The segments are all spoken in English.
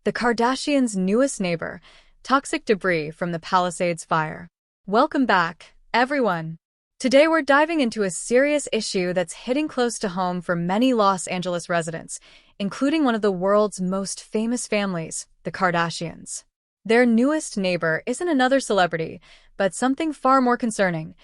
the Kardashians' newest neighbor, toxic debris from the Palisades Fire. Welcome back, everyone. Today we're diving into a serious issue that's hitting close to home for many Los Angeles residents, including one of the world's most famous families, the Kardashians. Their newest neighbor isn't another celebrity, but something far more concerning: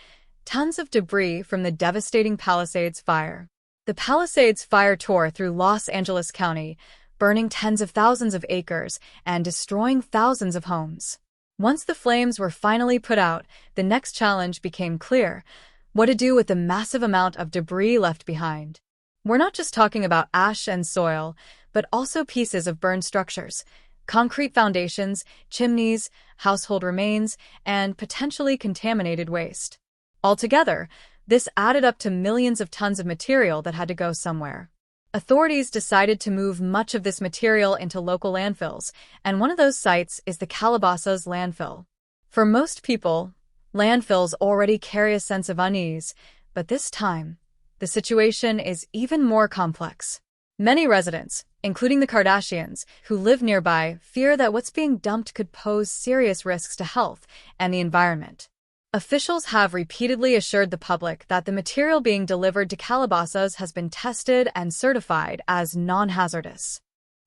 tons of debris from the devastating Palisades Fire. The Palisades Fire tore through Los Angeles County, burning tens of thousands of acres and destroying thousands of homes. Once the flames were finally put out, the next challenge became clear: what to do with the massive amount of debris left behind. We're not just talking about ash and soil, but also pieces of burned structures, concrete foundations, chimneys, household remains, and potentially contaminated waste. Altogether, this added up to millions of tons of material that had to go somewhere. Authorities decided to move much of this material into local landfills, and one of those sites is the Calabasas Landfill. For most people, landfills already carry a sense of unease, but this time, the situation is even more complex. Many residents, including the Kardashians, who live nearby, fear that what's being dumped could pose serious risks to health and the environment. Officials have repeatedly assured the public that the material being delivered to Calabasas has been tested and certified as non-hazardous.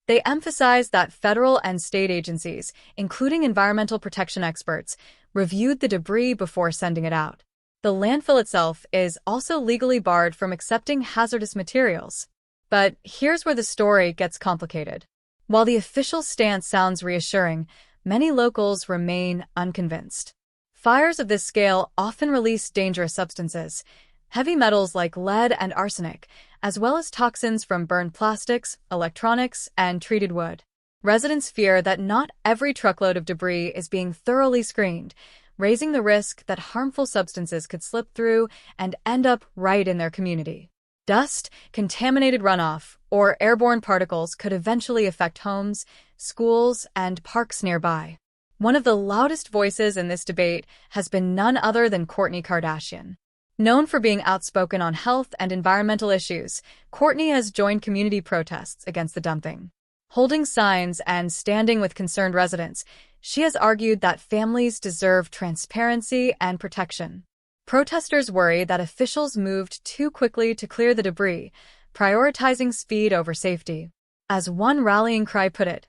They emphasize that federal and state agencies, including environmental protection experts, reviewed the debris before sending it out. The landfill itself is also legally barred from accepting hazardous materials. But here's where the story gets complicated. While the official stance sounds reassuring, many locals remain unconvinced. Fires of this scale often release dangerous substances, heavy metals like lead and arsenic, as well as toxins from burned plastics, electronics, and treated wood. Residents fear that not every truckload of debris is being thoroughly screened, raising the risk that harmful substances could slip through and end up right in their community. Dust, contaminated runoff, or airborne particles could eventually affect homes, schools, and parks nearby. One of the loudest voices in this debate has been none other than Kourtney Kardashian. Known for being outspoken on health and environmental issues, Kourtney has joined community protests against the dumping. Holding signs and standing with concerned residents, she has argued that families deserve transparency and protection. Protesters worry that officials moved too quickly to clear the debris, prioritizing speed over safety. As one rallying cry put it,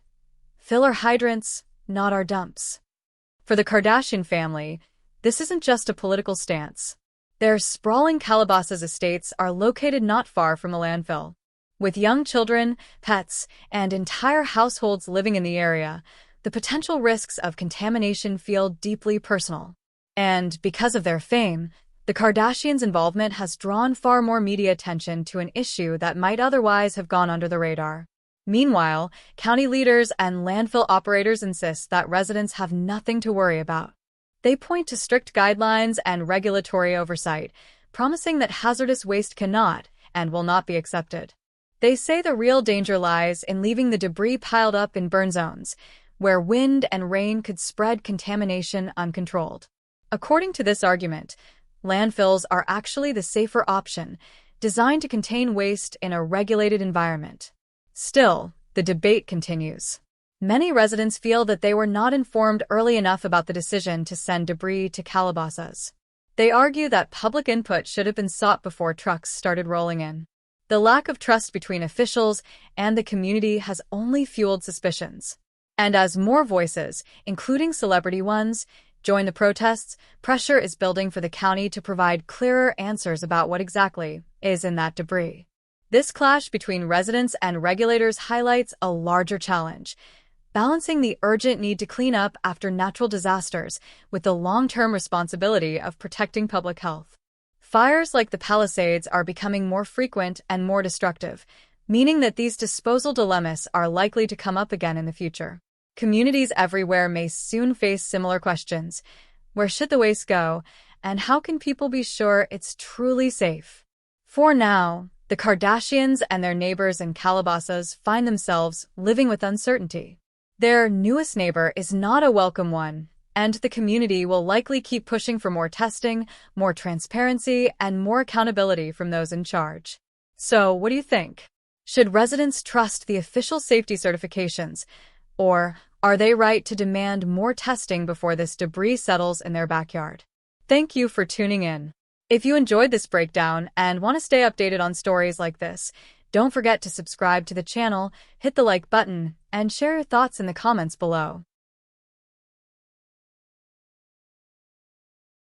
"Fill our hydrants, not our dumps." For the Kardashian family, this isn't just a political stance. Their sprawling Calabasas estates are located not far from the landfill. With young children, pets, and entire households living in the area, the potential risks of contamination feel deeply personal. And because of their fame, the Kardashians' involvement has drawn far more media attention to an issue that might otherwise have gone under the radar. Meanwhile, county leaders and landfill operators insist that residents have nothing to worry about. They point to strict guidelines and regulatory oversight, promising that hazardous waste cannot and will not be accepted. They say the real danger lies in leaving the debris piled up in burn zones, where wind and rain could spread contamination uncontrolled. According to this argument, landfills are actually the safer option, designed to contain waste in a regulated environment. Still, the debate continues. Many residents feel that they were not informed early enough about the decision to send debris to Calabasas. They argue that public input should have been sought before trucks started rolling in. The lack of trust between officials and the community has only fueled suspicions. And as more voices, including celebrity ones, join the protests, pressure is building for the county to provide clearer answers about what exactly is in that debris. This clash between residents and regulators highlights a larger challenge: balancing the urgent need to clean up after natural disasters with the long-term responsibility of protecting public health. Fires like the Palisades are becoming more frequent and more destructive, meaning that these disposal dilemmas are likely to come up again in the future. Communities everywhere may soon face similar questions: where should the waste go, and how can people be sure it's truly safe? For now, the Kardashians and their neighbors in Calabasas find themselves living with uncertainty. Their newest neighbor is not a welcome one, and the community will likely keep pushing for more testing, more transparency, and more accountability from those in charge. So, what do you think? Should residents trust the official safety certifications, Or are they right to demand more testing before this debris settles in their backyard? Thank you for tuning in. If you enjoyed this breakdown and want to stay updated on stories like this, don't forget to subscribe to the channel, hit the like button, and share your thoughts in the comments below.